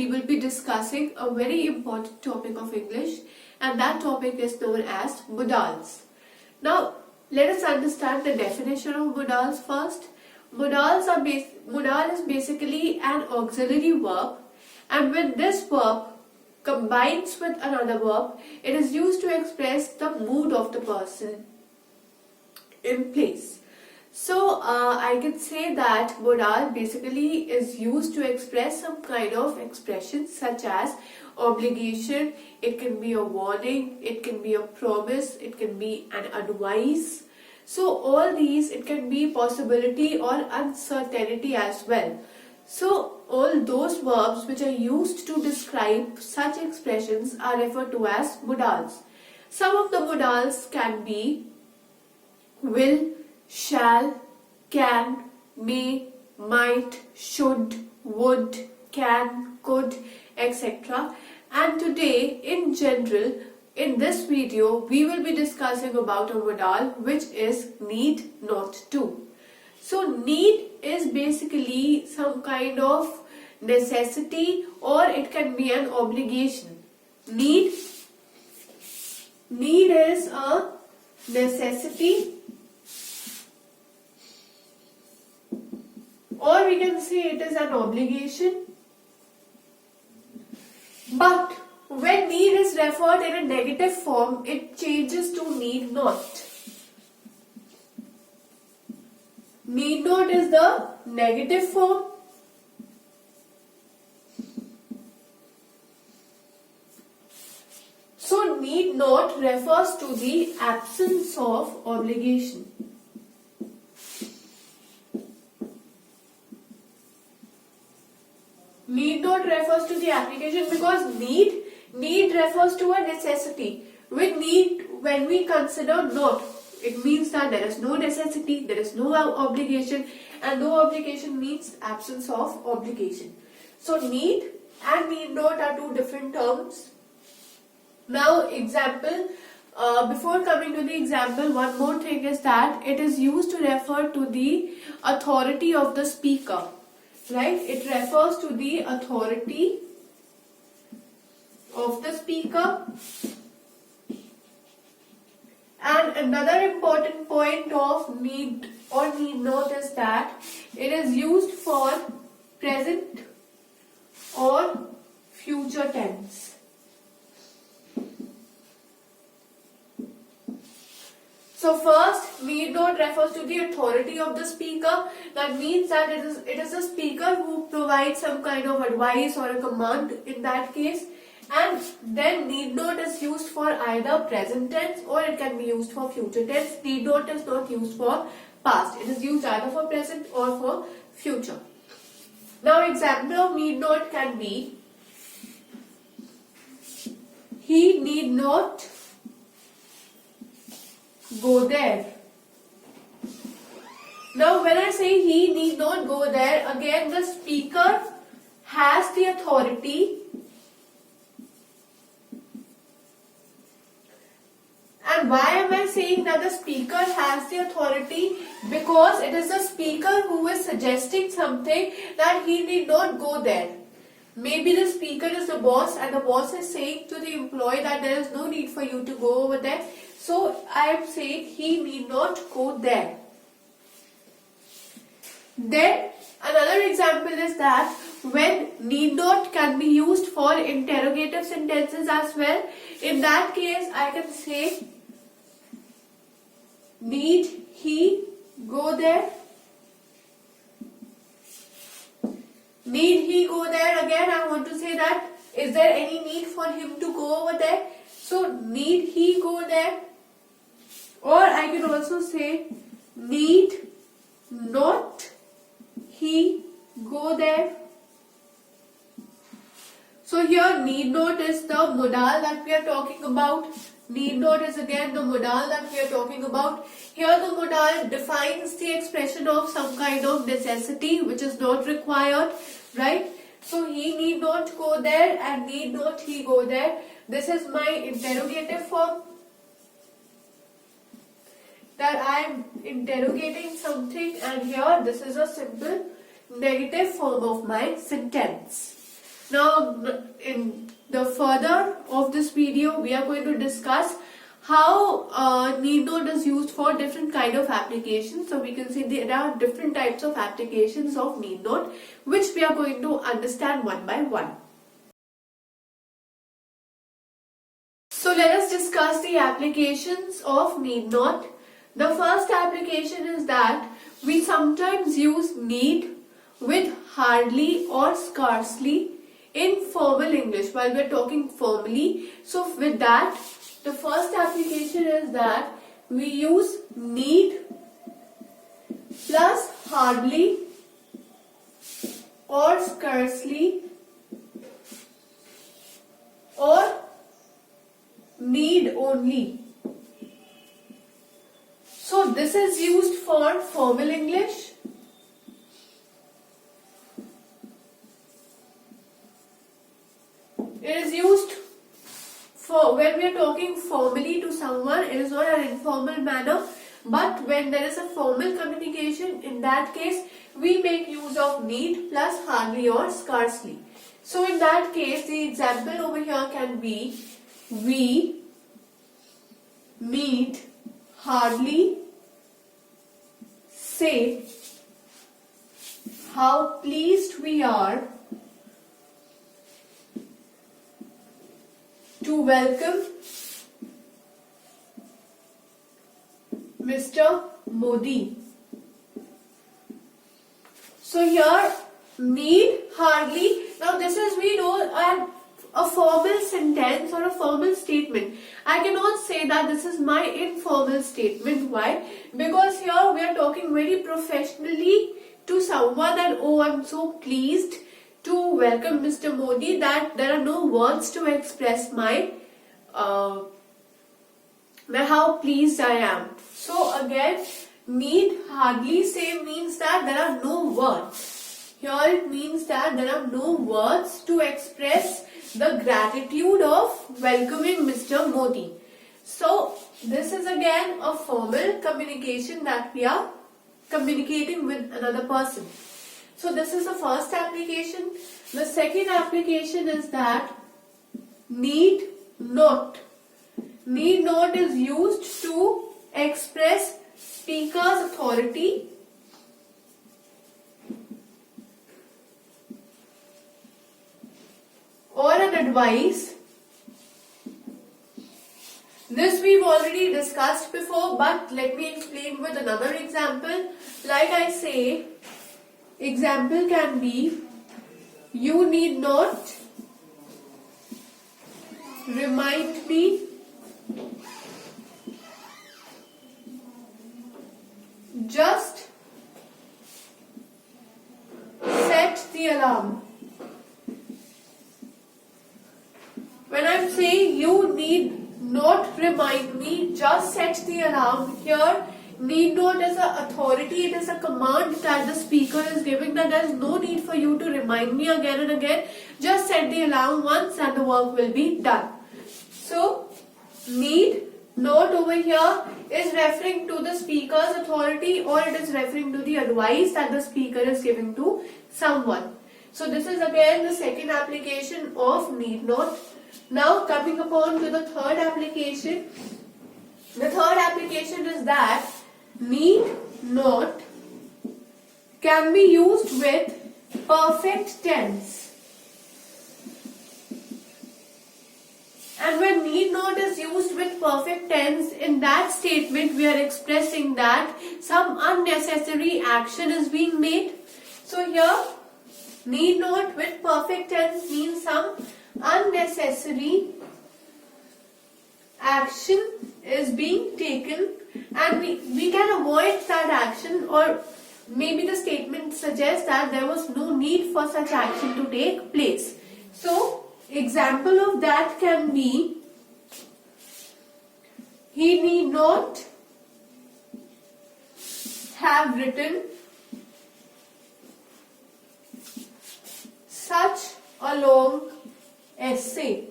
we will be discussing a very important topic of English, and that topic is known as modals. Now, let us understand the definition of modals first. Modal is basically an auxiliary verb, and when this verb combines with another verb, it is used to express the mood of the person in place. So I can say that modal basically is used to express some kind of expression such as obligation, it can be a warning, it can be a promise, it can be an advice. So all these, it can be possibility or uncertainty as well. So all those verbs which are used to describe such expressions are referred to as modals. Some of the modals can be will, shall, can, may, might, should, would, can, could, etc. And today, in general, in this video, we will be discussing about a modal which is need not to. So need is basically some kind of necessity, or it can be an obligation. Need is a necessity, or we can say it is an obligation. But when need is referred in a negative form, it changes to need not. Need not is the negative form. So need not refers to the absence of obligation. Need not refers to the application because need refers to a necessity. With need, when we consider not, it means that there is no necessity, there is no obligation, and no obligation means absence of obligation. So need and need not are two different terms. Now example, before coming to the example, one more thing is that it is used to refer to the authority of the speaker. Right? It refers to the authority of the speaker. And another important point of need or need not is that it is used for present or future tense. So first, need not refers to the authority of the speaker. That means that it is the speaker who provides some kind of advice or a command in that case. And then need not is used for either present tense or it can be used for future tense. Need not is not used for past. It is used either for present or for future. Now example of need not can be, he need not go there. Now when I say he need not go there, again the speaker has the authority and why am I saying that the speaker has the authority? Because it is the speaker who is suggesting something that he need not go there. Maybe the speaker is the boss and the boss is saying to the employee that there is no need for you to go over there. So I am saying he need not go there. Then another example is that when need not can be used for interrogative sentences as well. In that case I can say, need he go there? Need he go there? Again I want to say that is there any need for him to go over there? So need he go there? Or I can also say need not he go there. So here need not is the modal that we are talking about. Need not is again the modal that we are talking about. Here the modal defines the expression of some kind of necessity which is not required, right? So he need not go there and need not he go there. This is my interrogative form. That I am interrogating something, and here this is a simple negative form of my sentence. Now, in the further of this video, we are going to discuss how need not is used for different kind of applications. So we can see there are different types of applications of need not, which we are going to understand one by one. So let us discuss the applications of need not. The first application is that we sometimes use need with hardly or scarcely in formal English while we are talking formally. So with that, the first application is that we use need plus hardly or scarcely or need only. So this is used for formal English. It is used for when we are talking formally to someone. It is not an informal manner, but when there is a formal communication, in that case we make use of need plus hardly or scarcely. So in that case, the example over here can be: we need hardly say how pleased we are to welcome Mr. Modi. So here, need hardly. Now this is, we know, a formal sentence or a formal statement. I cannot say that this is my informal statement. Why? Because here we are talking very professionally to someone that, oh, I'm so pleased to welcome Mr. Modi, that there are no words to express my how pleased I am. So again, need hardly say means that there are no words. Here it means that there are no words to express the gratitude of welcoming Mr. Modi. So this is again a formal communication that we are communicating with another person. So this is the first application. The second application is that need not. Need not is used to express speaker's authority or an advice. This we've already discussed before, but let me explain with another example. Like I say, example can be: you need not remind me just set the alarm. When I'm saying you need not remind me, just set the alarm, here need not is an authority, it is a command that the speaker is giving, that there is no need for you to remind me again and again. Just set the alarm once and the work will be done. So need not over here is referring to the speaker's authority, or it is referring to the advice that the speaker is giving to someone. So this is again the second application of need not. Now coming upon to the third application. The third application is that need not can be used with perfect tense. And when need not is used with perfect tense, in that statement we are expressing that some unnecessary action is being made. So here, need not with perfect tense means some unnecessary action is being taken, and we can avoid that action, or maybe the statement suggests that there was no need for such action to take place. So example of that can be: he need not have written such a long essay.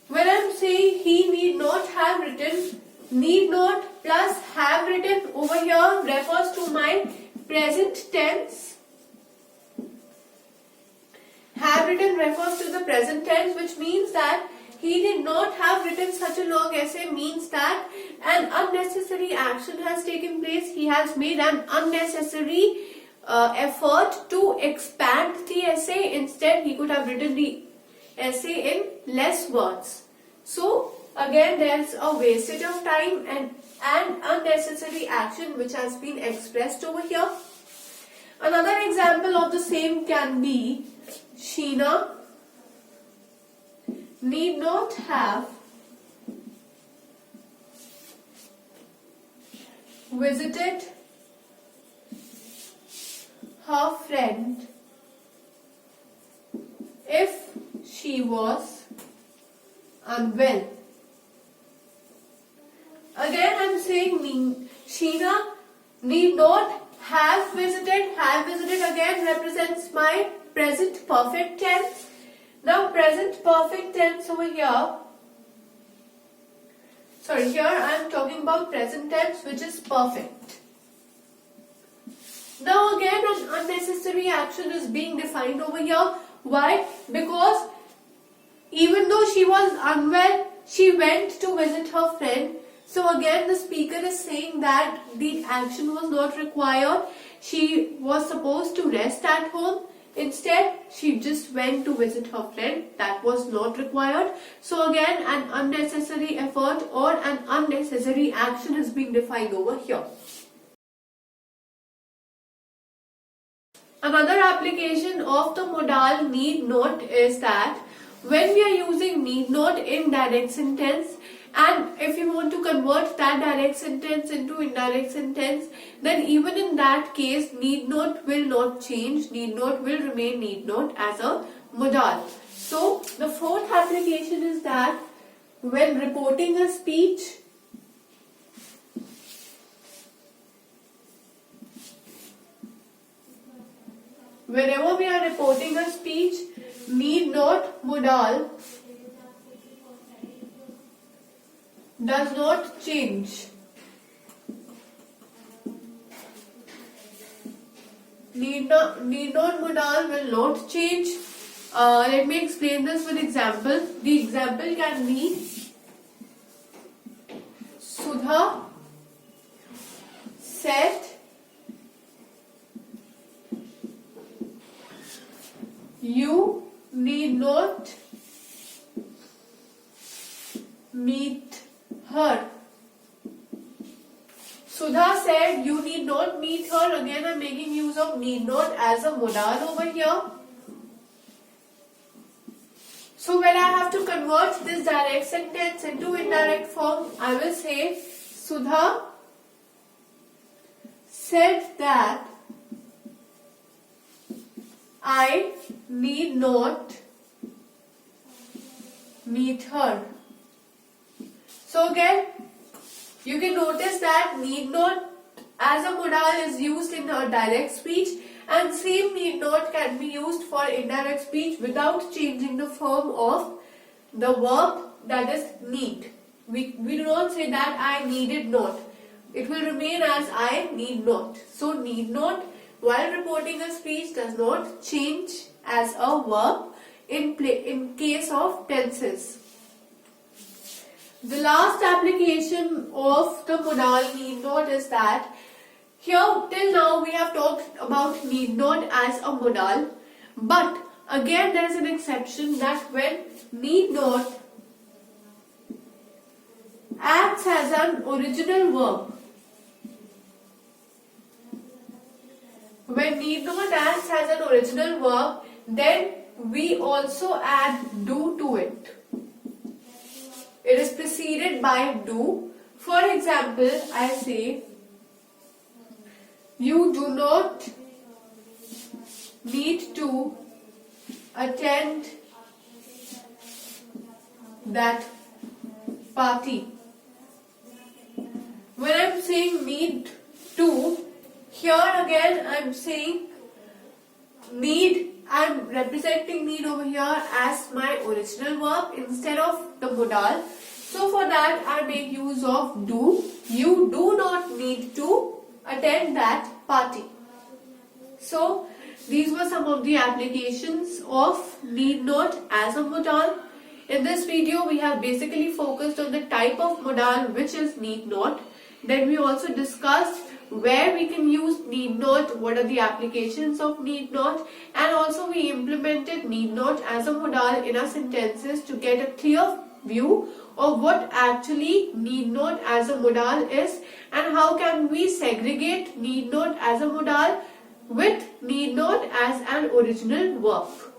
When I'm saying he need not have written, need not plus have written over here refers to my present tense. have written refers to the present tense, which means that he did not have written such a long essay, means that an unnecessary action has taken place. He has made an unnecessary effort to expand the essay. Instead, he could have written the essay in less words. So again, there's a wastage of time and an unnecessary action which has been expressed over here. Another example of the same can be Sheena need not have visited her friend if she was unwell. Again, I'm saying Sheena need not have visited. Have visited again represents my present perfect tense. Now, present perfect tense over here. Sorry, here I am talking about present tense, which is perfect. Now, again, an unnecessary action is being defined over here. Why? Because even though she was unwell, she went to visit her friend. So again, the speaker is saying that the action was not required. She was supposed to rest at home. Instead, she just went to visit her friend. That was not required. So again, an unnecessary effort or an unnecessary action is being defined over here. Another application of the modal need not is that when we are using need not in direct sentence, and if you want to convert that direct sentence into indirect sentence, then even in that case, need not will not change. Need not will remain need not as a modal. So the fourth application is that when reporting a speech, whenever we are reporting a speech, need not modal does not change. Need not modal will not change. Let me explain this with example. The example can be Sudha said you need not meet her. Sudha said you need not meet her. Again, I'm making use of need not as a modal over here. So when I have to convert this direct sentence into indirect form, I will say Sudha said that I need not meet her. So again, you can notice that need not as a modal is used in a direct speech, and same need not can be used for indirect speech without changing the form of the verb, that is need. We do not say that I needed not. It will remain as I need not. So need not while reporting a speech does not change as a verb in case of tenses. The last application of the modal need not is that here till now we have talked about need not as a modal, but again there is an exception that when need not acts as an original verb, when need not acts as an original verb, then we also add do to it. It is preceded by do. For example, I say, you do not need to attend that party. When I am saying need to, here again I am saying need, I am representing need over here as my original verb instead of the modal. So for that I make use of do. You do not need to attend that party. So these were some of the applications of need not as a modal. In this video, we have basically focused on the type of modal which is need not. Then we also discussed where we can use need not, what are the applications of need not, and also we implemented need not as a modal in our sentences to get a clear view of what actually need not as a modal is and how can we segregate need not as a modal with need not as an original verb.